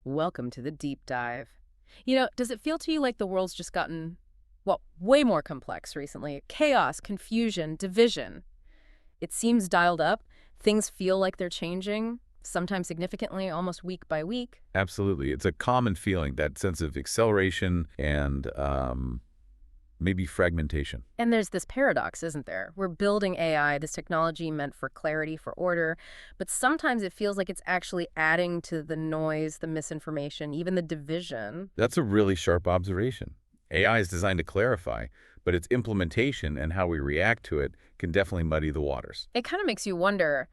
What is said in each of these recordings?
Welcome to the deep dive. Does it feel to you like the world's just gotten, well, way more complex recently? Chaos, confusion, division. It seems dialed up. Things feel like they're changing, sometimes significantly, almost week by week. Absolutely. It's a common feeling, that sense of acceleration and maybe fragmentation. And there's this paradox, isn't there? We're building AI, this technology meant for clarity, for order, but sometimes it feels like it's actually adding to the noise, the misinformation, even the division. That's a really sharp observation. AI is designed to clarify, but its implementation and how we react to it can definitely muddy the waters. It kind of makes you wonder,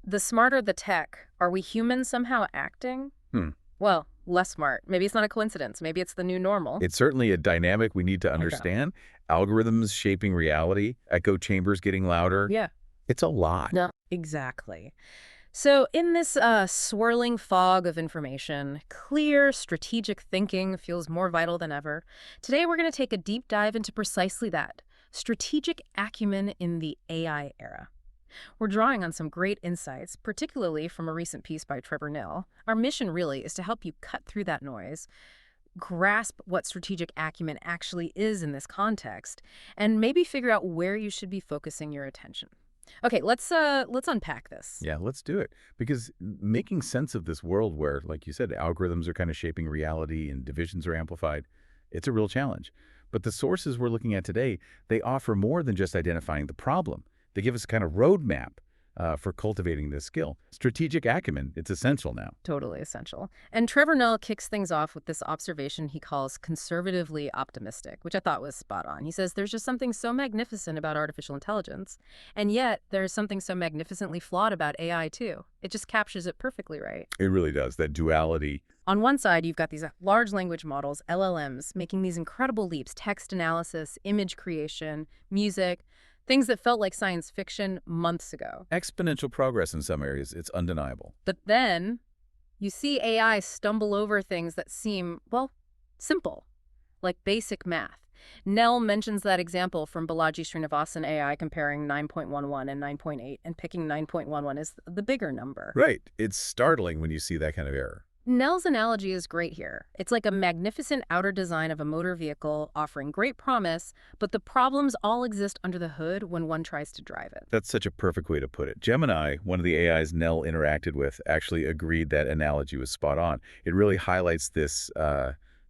the smarter the tech, are we humans somehow acting? Hmm. Well, less smart. Maybe it's not a coincidence. Maybe it's the new normal. It's certainly a dynamic we need to Okay. understand. Algorithms shaping reality, echo chambers getting louder. Yeah. It's a lot. No. Exactly. So in this swirling fog of information, clear strategic thinking feels more vital than ever. Today we're going to take a deep dive into precisely that, strategic acumen in the AI era. We're drawing on some great insights, particularly from a recent piece by Trevor Nel. Our mission really is to help you cut through that noise, grasp what strategic acumen actually is in this context, and maybe figure out where you should be focusing your attention. Okay, let's unpack this. Yeah, let's do it. Because making sense of this world where, like you said, algorithms are kind of shaping reality and divisions are amplified, it's a real challenge. But the sources we're looking at today, they offer more than just identifying the problem. They give us a kind of roadmap for cultivating this skill. Strategic acumen, it's essential now. Totally essential. And Trevor Nell kicks things off with this observation he calls conservatively optimistic, which I thought was spot on. He says there's just something so magnificent about artificial intelligence, and yet there's something so magnificently flawed about AI too. It just captures it perfectly right. It really does, that duality. On one side, you've got these large language models, LLMs, making these incredible leaps, text analysis, image creation, music, things that felt like science fiction months ago. Exponential progress in some areas, it's undeniable. But then you see AI stumble over things that seem, well, simple, like basic math. Nell mentions that example from Balaji Srinivasan AI comparing 9.11 and 9.8 and picking 9.11 as the bigger number. Right. It's startling when you see that kind of error. Nell's analogy is great here. It's like a magnificent outer design of a motor vehicle offering great promise, but the problems all exist under the hood when one tries to drive it. That's such a perfect way to put it. Gemini, one of the AIs Nell interacted with, actually agreed that analogy was spot on. It really highlights this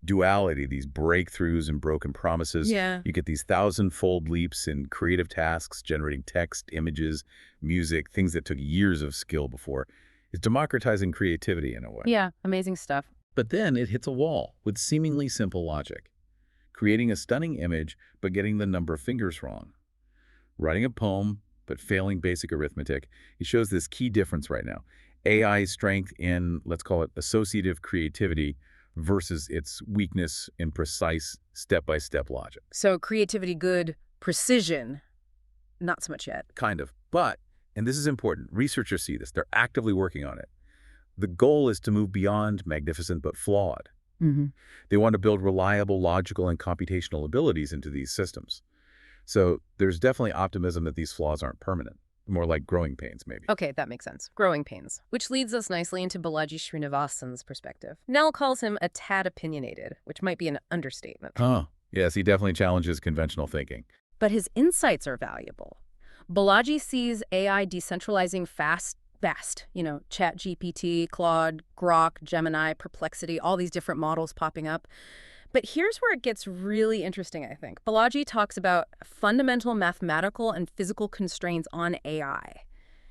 duality, these breakthroughs and broken promises. Yeah. You get these thousand-fold leaps in creative tasks, generating text, images, music, things that took years of skill before. It's democratizing creativity in a way. Yeah, amazing stuff. But then it hits a wall with seemingly simple logic. Creating a stunning image, but getting the number of fingers wrong. Writing a poem, but failing basic arithmetic. It shows this key difference right now. AI's strength in, let's call it, associative creativity versus its weakness in precise step-by-step logic. So creativity good, precision, not so much yet. Kind of. But, and this is important, researchers see this. They're actively working on it. The goal is to move beyond magnificent but flawed. Mm-hmm. They want to build reliable, logical, and computational abilities into these systems. So there's definitely optimism that these flaws aren't permanent. More like growing pains, maybe. Okay, that makes sense. Growing pains. Which leads us nicely into Balaji Srinivasan's perspective. Nell calls him a tad opinionated, which might be an understatement. Huh. Yes, he definitely challenges conventional thinking. But his insights are valuable. Balaji sees AI decentralizing fast, ChatGPT, Claude, Grok, Gemini, Perplexity, all these different models popping up. But here's where it gets really interesting, I think. Balaji talks about fundamental mathematical and physical constraints on AI.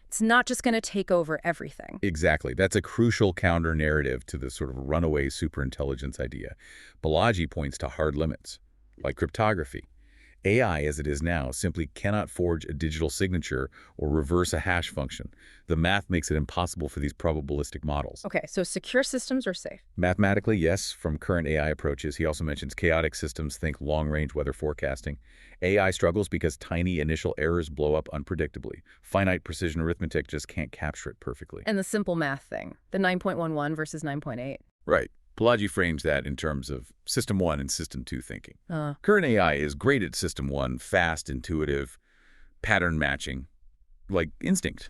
It's not just going to take over everything. Exactly. That's a crucial counter-narrative to the sort of runaway superintelligence idea. Balaji points to hard limits, like cryptography. AI, as it is now, simply cannot forge a digital signature or reverse a hash function. The math makes it impossible for these probabilistic models. Okay, so secure systems are safe. Mathematically, yes, from current AI approaches. He also mentions chaotic systems, think long-range weather forecasting. AI struggles because tiny initial errors blow up unpredictably. Finite precision arithmetic just can't capture it perfectly. And the simple math thing, the 9.11 versus 9.8. Right. Balaji frames that in terms of System 1 and System 2 thinking. Uh, Current AI is great at System 1, fast, intuitive, pattern matching, like instinct.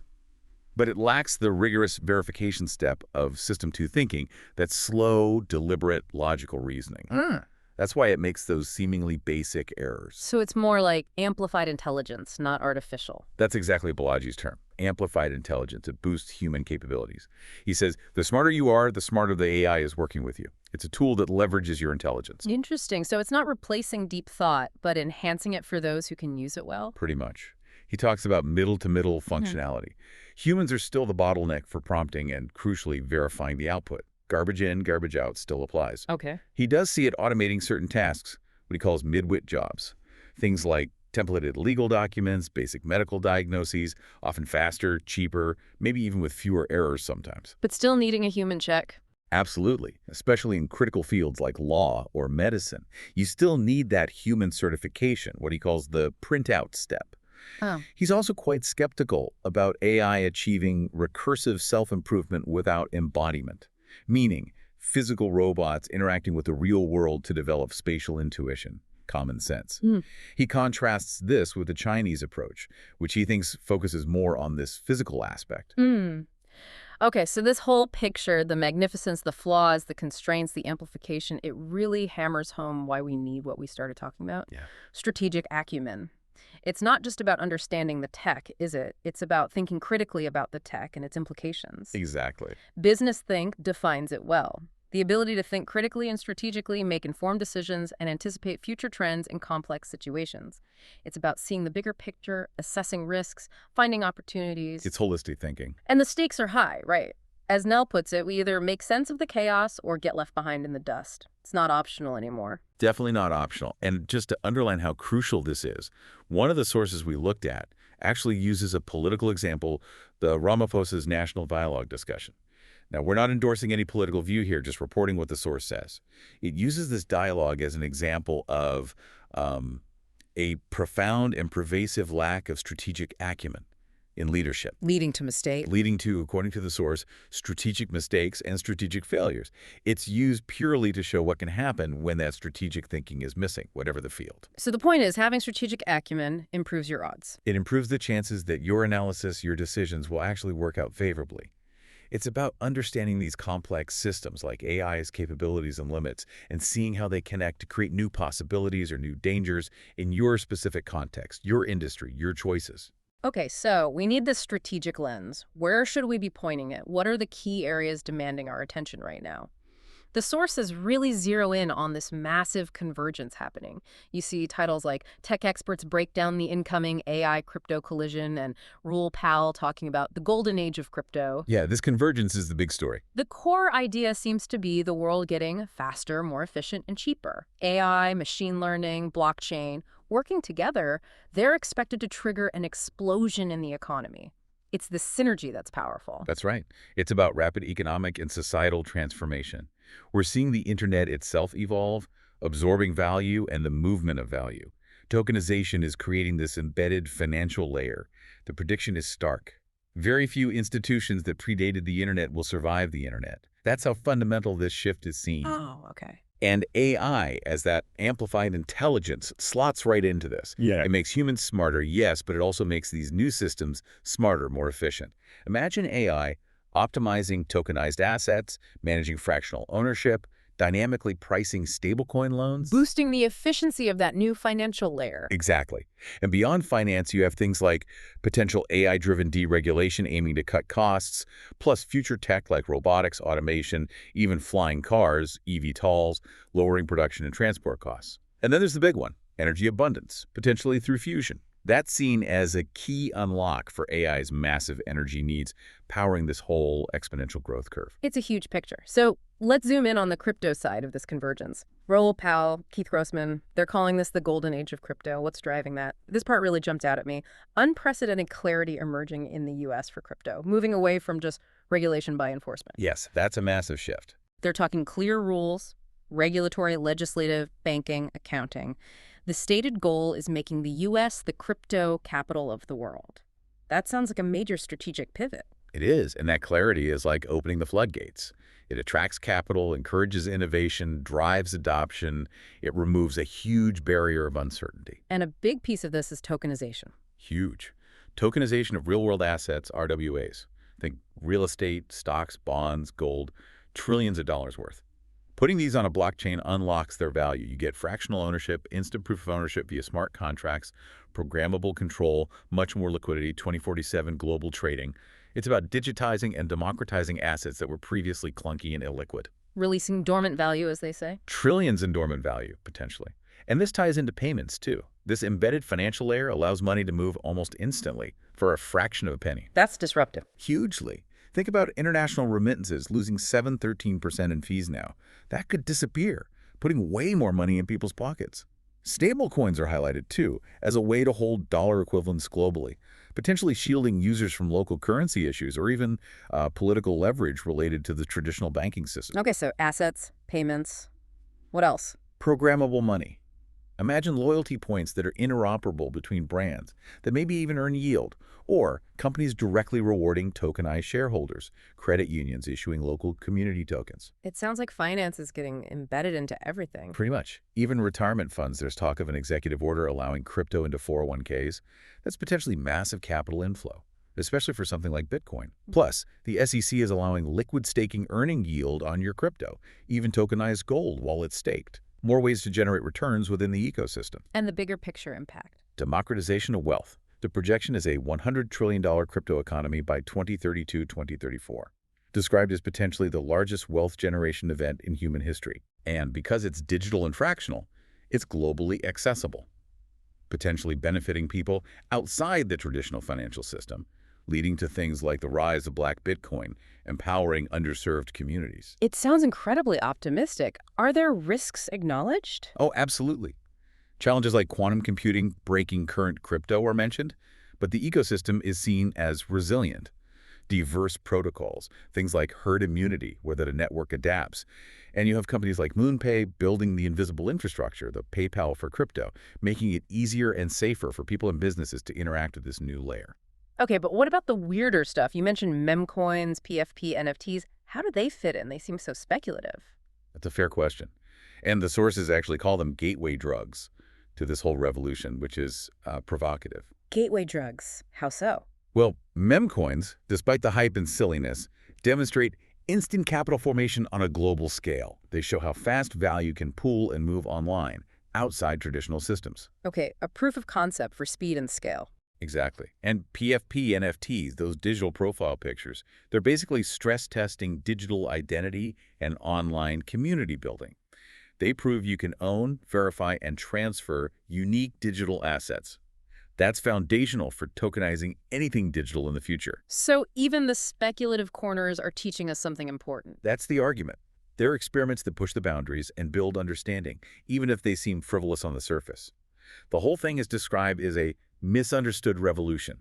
But it lacks the rigorous verification step of System 2 thinking, that slow, deliberate, logical reasoning. Mm. That's why it makes those seemingly basic errors. So it's more like amplified intelligence, not artificial. That's exactly Balaji's term, amplified intelligence. It boosts human capabilities. He says, the smarter you are, the smarter the AI is working with you. It's a tool that leverages your intelligence. Interesting. So it's not replacing deep thought, but enhancing it for those who can use it well? Pretty much. He talks about middle-to-middle functionality. Humans are still the bottleneck for prompting and, crucially, verifying the output. Garbage in, garbage out still applies. Okay. He does see it automating certain tasks, what he calls midwit jobs. Things like templated legal documents, basic medical diagnoses, often faster, cheaper, maybe even with fewer errors sometimes. But still needing a human check? Absolutely, especially in critical fields like law or medicine. You still need that human certification, what he calls the printout step. Oh. He's also quite skeptical about AI achieving recursive self-improvement without embodiment, meaning physical robots interacting with the real world to develop spatial intuition, common sense. Mm. He contrasts this with the Chinese approach, which he thinks focuses more on this physical aspect. Mm. Okay, so this whole picture, the magnificence, the flaws, the constraints, the amplification, it really hammers home why we need what we started talking about. Yeah. Strategic acumen. It's not just about understanding the tech, is it? It's about thinking critically about the tech and its implications. Exactly. Business Think defines it well. The ability to think critically and strategically, make informed decisions, and anticipate future trends in complex situations. It's about seeing the bigger picture, assessing risks, finding opportunities. It's holistic thinking. And the stakes are high, right? As Nell puts it, we either make sense of the chaos or get left behind in the dust. It's not optional anymore. Definitely not optional. And just to underline how crucial this is, one of the sources we looked at actually uses a political example, the Ramaphosa's national dialogue discussion. Now, we're not endorsing any political view here, just reporting what the source says. It uses this dialogue as an example of a profound and pervasive lack of strategic acumen in leadership, Leading to mistakes. leading to, according to the source, strategic mistakes and strategic failures. It's used purely to show what can happen when that strategic thinking is missing, whatever the field. So the point is, having strategic acumen improves your odds. It improves the chances that your analysis, your decisions will actually work out favorably. It's about understanding these complex systems like AI's capabilities and limits and seeing how they connect to create new possibilities or new dangers in your specific context, your industry, your choices. Okay, so we need this strategic lens. Where should we be pointing it? What are the key areas demanding our attention right now? The sources really zero in on this massive convergence happening. You see titles like Tech Experts Break Down the Incoming AI Crypto Collision and Rule Powell talking about the golden age of crypto. Yeah, this convergence is the big story. The core idea seems to be the world getting faster, more efficient, and cheaper. AI, machine learning, blockchain, working together, they're expected to trigger an explosion in the economy. It's the synergy that's powerful. That's right. It's about rapid economic and societal transformation. We're seeing the internet itself evolve, absorbing value and the movement of value. Tokenization is creating this embedded financial layer. The prediction is stark. Very few institutions that predated the internet will survive the internet. That's how fundamental this shift is seen. Oh, okay. And AI, as that amplified intelligence, slots right into this. Yeah. It makes humans smarter, yes, but it also makes these new systems smarter, more efficient. Imagine AI optimizing tokenized assets, managing fractional ownership, dynamically pricing stablecoin loans. Boosting the efficiency of that new financial layer. Exactly. And beyond finance, you have things like potential AI-driven deregulation aiming to cut costs, plus future tech like robotics, automation, even flying cars, eVTOLs, lowering production and transport costs. And then there's the big one, energy abundance, potentially through fusion. That's seen as a key unlock for AI's massive energy needs, powering this whole exponential growth curve. It's a huge picture. So let's zoom in on the crypto side of this convergence. Raoul Pal, Keith Grossman, they're calling this the golden age of crypto. What's driving that? This part really jumped out at me. Unprecedented clarity emerging in the U.S. for crypto, moving away from just regulation by enforcement. Yes, that's a massive shift. They're talking clear rules, regulatory, legislative, banking, accounting. The stated goal is making the U.S. the crypto capital of the world. That sounds like a major strategic pivot. It is, and that clarity is like opening the floodgates. It attracts capital, encourages innovation, drives adoption. It removes a huge barrier of uncertainty. And a big piece of this is tokenization. Huge. Tokenization of real-world assets, RWAs. Think real estate, stocks, bonds, gold, trillions of dollars worth. Putting these on a blockchain unlocks their value. You get fractional ownership, instant proof of ownership via smart contracts, programmable control, much more liquidity, 2047 global trading. It's about digitizing and democratizing assets that were previously clunky and illiquid. Releasing dormant value, as they say. Trillions in dormant value, potentially. And this ties into payments, too. This embedded financial layer allows money to move almost instantly for a fraction of a penny. That's disruptive. Hugely. Think about international remittances losing 13% in fees now. That could disappear, putting way more money in people's pockets. Stablecoins are highlighted, too, as a way to hold dollar equivalents globally, potentially shielding users from local currency issues or even political leverage related to the traditional banking system. Okay, so assets, payments. What else? Programmable money. Imagine loyalty points that are interoperable between brands that maybe even earn yield, or companies directly rewarding tokenized shareholders, credit unions issuing local community tokens. It sounds like finance is getting embedded into everything. Pretty much. Even retirement funds, there's talk of an executive order allowing crypto into 401ks. That's potentially massive capital inflow, especially for something like Bitcoin. Plus, the SEC is allowing liquid staking earning yield on your crypto, even tokenized gold while it's staked. More ways to generate returns within the ecosystem. And the bigger picture impact. Democratization of wealth. The projection is a $100 trillion crypto economy by 2032-2034, described as potentially the largest wealth generation event in human history. And because it's digital and fractional, it's globally accessible, potentially benefiting people outside the traditional financial system, leading to things like the rise of Black Bitcoin, empowering underserved communities. It sounds incredibly optimistic. Are there risks acknowledged? Oh, absolutely. Challenges like quantum computing breaking current crypto are mentioned, but the ecosystem is seen as resilient. Diverse protocols, things like herd immunity, where the network adapts. And you have companies like MoonPay building the invisible infrastructure, the PayPal for crypto, making it easier and safer for people and businesses to interact with this new layer. Okay, but what about the weirder stuff? You mentioned meme coins, PFP, NFTs. How do they fit in? They seem so speculative. That's a fair question. And the sources actually call them gateway drugs to this whole revolution, which is provocative. Gateway drugs. How so? Well, meme coins, despite the hype and silliness, demonstrate instant capital formation on a global scale. They show how fast value can pool and move online, outside traditional systems. Okay, a proof of concept for speed and scale. Exactly. And PFP NFTs, those digital profile pictures, they're basically stress testing digital identity and online community building. They prove you can own, verify, and transfer unique digital assets. That's foundational for tokenizing anything digital in the future. So even the speculative corners are teaching us something important. That's the argument. They're experiments that push the boundaries and build understanding, even if they seem frivolous on the surface. The whole thing is described as a misunderstood revolution,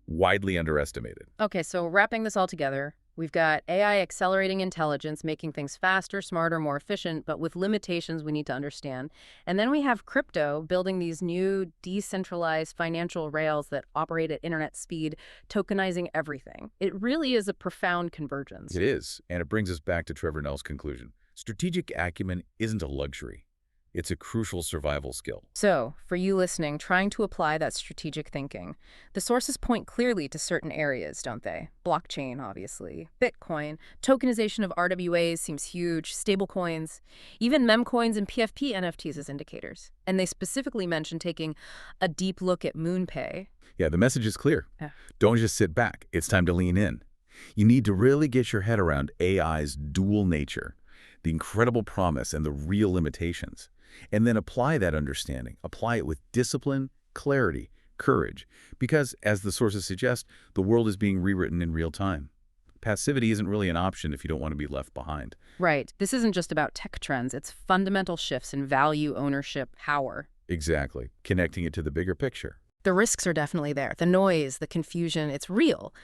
widely underestimated. Okay, so wrapping this all together, we've got AI accelerating intelligence, making things faster, smarter, more efficient, but with limitations we need to understand. And then we have crypto building these new decentralized financial rails that operate at internet speed, tokenizing everything. It really is a profound convergence. It is, and it brings us back to Trevor Nell's conclusion. Strategic acumen isn't a luxury. It's a crucial survival skill. So, for you listening, trying to apply that strategic thinking, the sources point clearly to certain areas, don't they? Blockchain, obviously. Bitcoin. Tokenization of RWAs seems huge. Stablecoins. Even meme coins and PFP NFTs as indicators. And they specifically mention taking a deep look at MoonPay. Yeah, the message is clear. Yeah. Don't just sit back. It's time to lean in. You need to really get your head around AI's dual nature, the incredible promise and the real limitations. And then apply that understanding. Apply it with discipline, clarity, courage. Because, as the sources suggest, the world is being rewritten in real time. Passivity isn't really an option if you don't want to be left behind. Right. This isn't just about tech trends. It's fundamental shifts in value, ownership, power. Exactly. Connecting it to the bigger picture. The risks are definitely there. The noise, the confusion, it's real.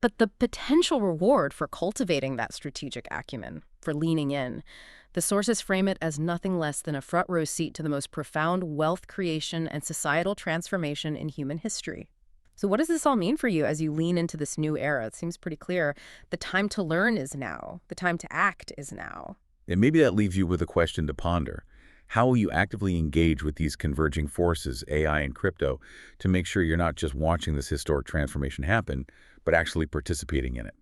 But the potential reward for cultivating that strategic acumen, for leaning in, the sources frame it as nothing less than a front-row seat to the most profound wealth creation and societal transformation in human history. So what does this all mean for you as you lean into this new era? It seems pretty clear. The time to learn is now. The time to act is now. And maybe that leaves you with a question to ponder. How will you actively engage with these converging forces, AI and crypto, to make sure you're not just watching this historic transformation happen, but actually participating in it.